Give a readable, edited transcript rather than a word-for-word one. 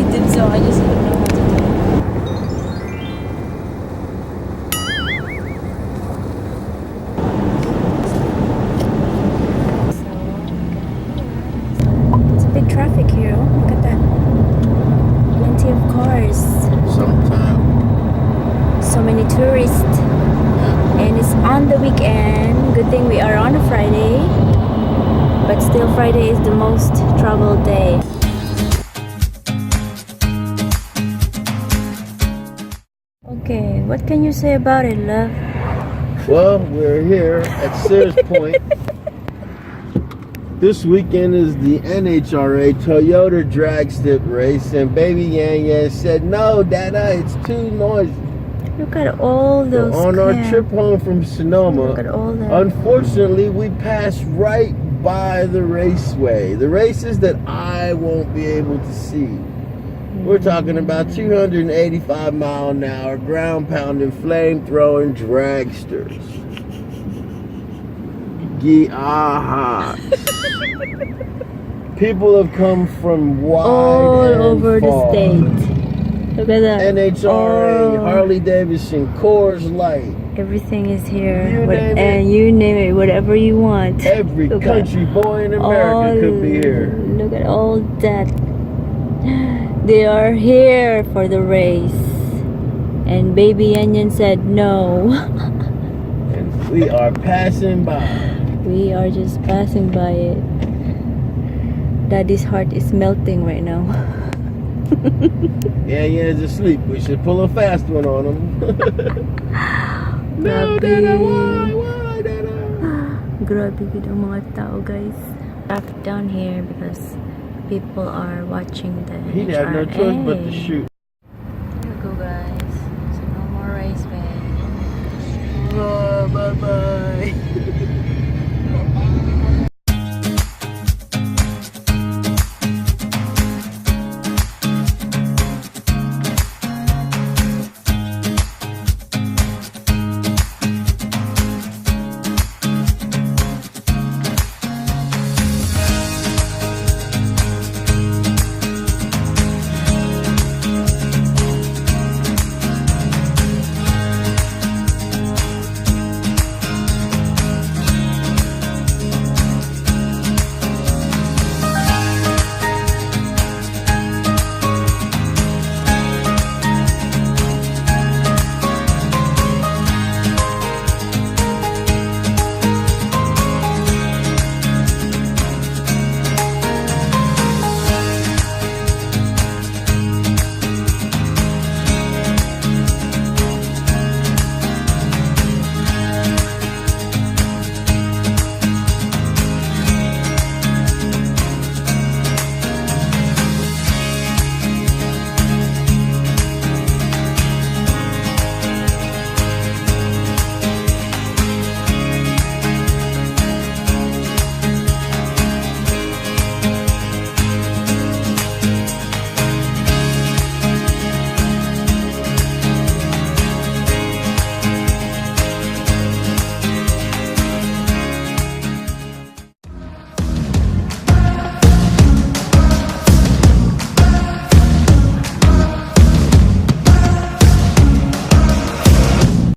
creative, so I just don't know how to do it. It's a big traffic here. Oh, look at that. Plenty of cars. Sometime. So many tourists. And it's on the weekend. Good thing we are on a Friday. But still, Friday is the most traveled day. Okay, what can you say about it, love? Well, we're here at Sears Point. This weekend is the NHRA Toyota drag strip race, and baby Yan Yan said, "No, Dada, it's too noisy." Look at all those On our cams. trip home from Sonoma, Look at all that. unfortunately, we passed right by the Raceway. The races that I won't be able to see. We're talking about 285 mile an hour, ground pounding, flame throwing dragsters. Aha. People have come from wide all and over far. the state. Look at that. NHRA, Oh, Harley Davidson, Coors Light. everything is here. You name and it. you name it, whatever you want. Every Look country boy in America could be here. Look at all that. They are here for the race. And baby Onion said no. And we are passing by. We are just passing by it. Daddy's heart is melting right now. Yeah, he's asleep. We should pull a fast one on him. No, Grabe. Dada, why, Dada? Grabe gid ang mga tao, guys. Traffic down here because people are watching the He'd have no choice but to NHRA. shoot.